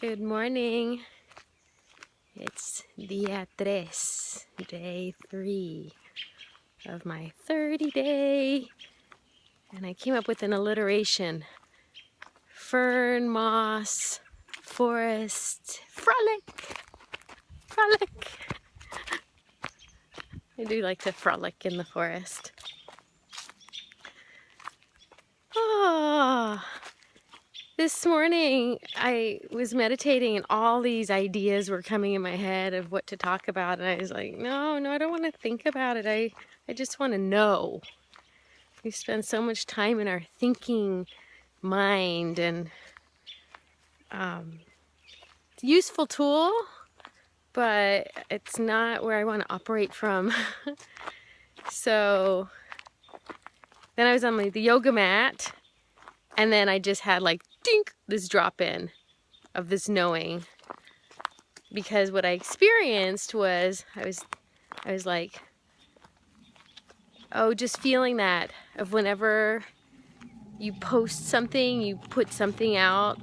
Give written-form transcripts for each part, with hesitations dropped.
Good morning. It's Día 3, day 3 of my 30-day. And I came up with an alliteration. Fernmoss, forest, frolic, frolic. I do like to frolic in the forest. Oh, this morning I was meditating and all these ideas were coming in my head of what to talk about, and I was like, no, I don't want to think about it. I just want to know. We spend so much time in our thinking mind, and it's a useful tool, but it's not where I want to operate from. So then I was on the yoga mat, and then I just had like dink, this drop in of this knowing, because what I experienced was I was like, oh, just feeling that of whenever you post something, you put something out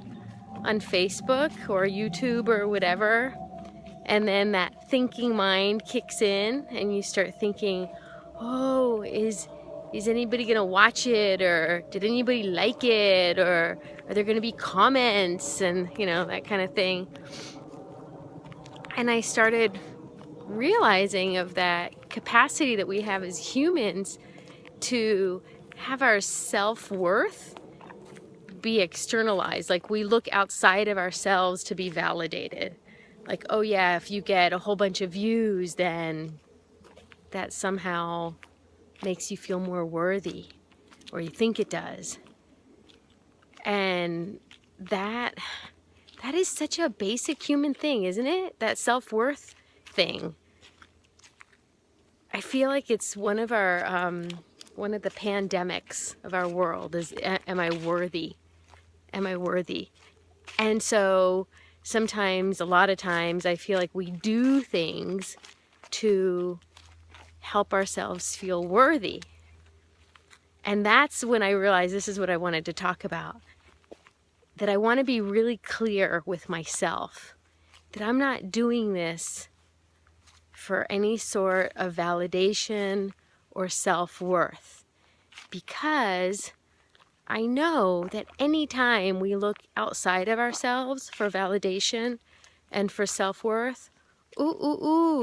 on Facebook or YouTube or whatever, and then that thinking mind kicks in and you start thinking, oh, is anybody gonna watch it, or did anybody like it, or are there gonna be comments, and that kind of thing. And I started realizing of that capacity that we have as humans to have our self-worth be externalized. Like, we look outside of ourselves to be validated. Like, oh yeah, if you get a whole bunch of views, then that somehow makes you feel more worthy, or you think it does. And that is such a basic human thing, isn't it? That self-worth thing. I feel like it's one of the pandemics of our world is, am I worthy? Am I worthy? And so sometimes, a lot of times, I feel like we do things to help ourselves feel worthy. And that's when I realized this is what I wanted to talk about. That I want to be really clear with myself that I'm not doing this for any sort of validation or self-worth, because I know that anytime we look outside of ourselves for validation and for self-worth,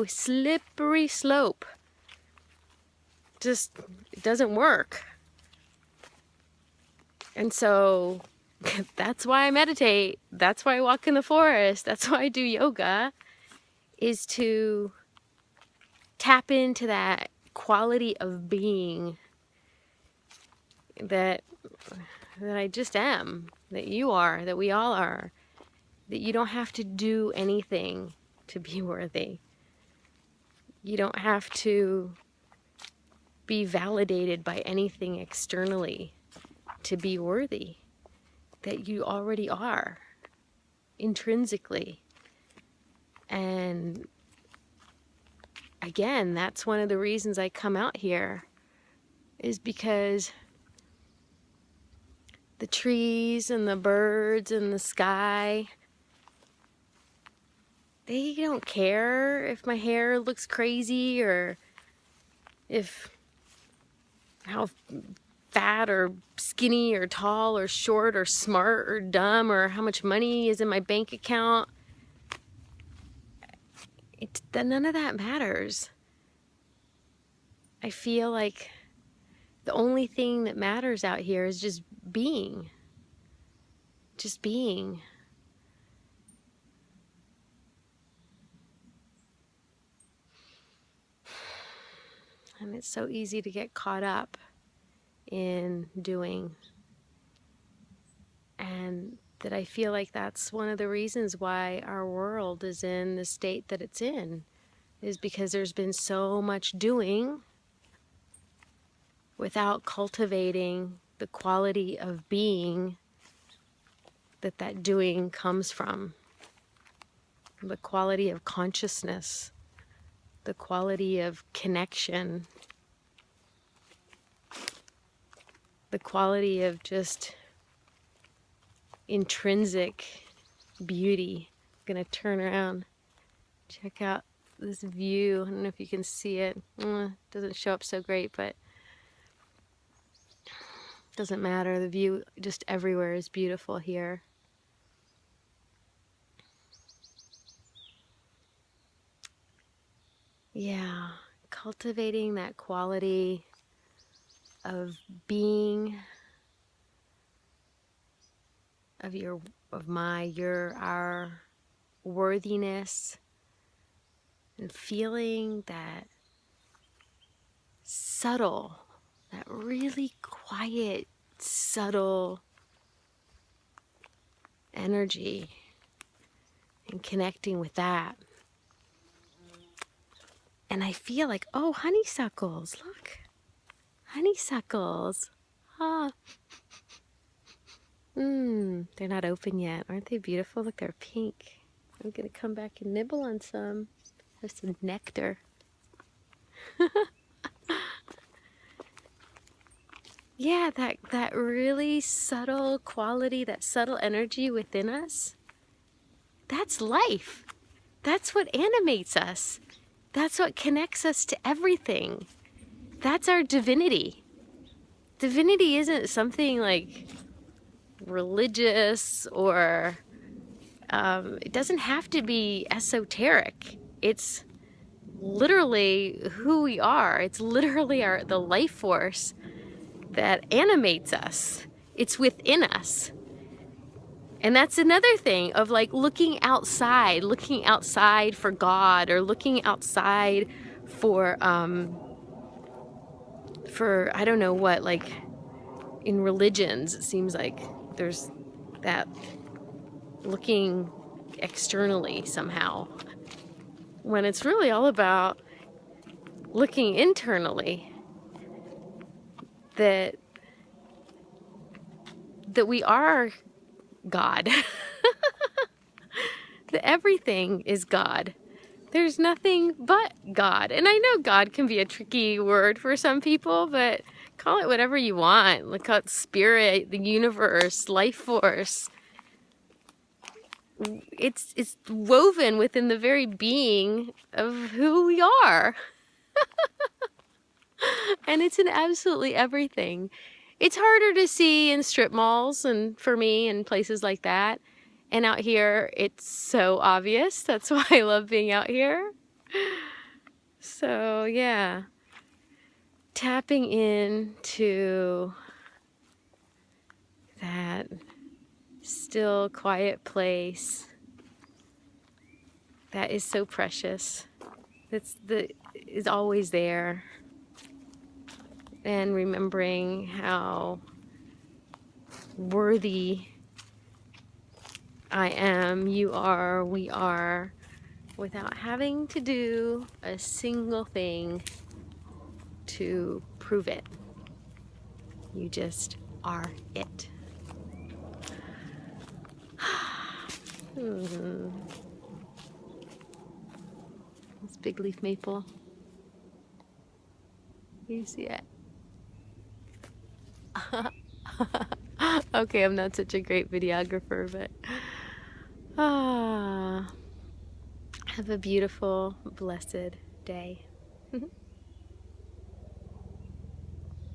slippery slope. Just, it doesn't work. And so that's why I meditate. That's why I walk in the forest. That's why I do yoga, is to tap into that quality of being that I just am, that you are, that we all are, that you don't have to do anything to be worthy. You don't have to be validated by anything externally to be worthy, that you already are intrinsically. And again, that's one of the reasons I come out here, is because the trees and the birds and the sky, they don't care if my hair looks crazy, or if how fat or skinny or tall or short or smart or dumb, or how much money is in my bank account. None of that matters. I feel like the only thing that matters out here is just being. Just being. And it's so easy to get caught up in doing. And that I feel like that's one of the reasons why our world is in the state that it's in, is because there's been so much doing without cultivating the quality of being that doing comes from. The quality of consciousness, the quality of connection, the quality of just intrinsic beauty. I'm gonna turn around, check out this view. I don't know if you can see it. Doesn't show up so great, but doesn't matter. The view just everywhere is beautiful here. Yeah, cultivating that quality of being, our worthiness, and feeling that subtle, that really quiet, subtle energy, and connecting with that. And I feel like, oh, honeysuckles, look, honeysuckles. Ah, they're not open yet. Aren't they beautiful? Look, they're pink. I'm gonna come back and nibble on some. Have some nectar. Yeah, that really subtle quality, that subtle energy within us, that's life. That's what animates us. That's what connects us to everything. That's our divinity. Divinity isn't something like religious or it doesn't have to be esoteric. It's literally who we are. It's literally the life force that animates us. It's within us. And that's another thing of like looking outside for God, or looking outside for I don't know what, like in religions it seems like there's that looking externally somehow, when it's really all about looking internally, that we are God. That everything is God. There's nothing but God. And I know God can be a tricky word for some people, but call it whatever you want. Look at spirit, the universe, life force. It's woven within the very being of who we are. And it's in absolutely everything. It's harder to see in strip malls, and for me, and places like that. And out here, it's so obvious. That's why I love being out here. So yeah, tapping into that still, quiet place that is so precious. Is always there. And remembering how worthy I am, you are, we are, without having to do a single thing to prove it. You just are it. This big leaf maple. You see it? Okay, I'm not such a great videographer, but have a beautiful, blessed day.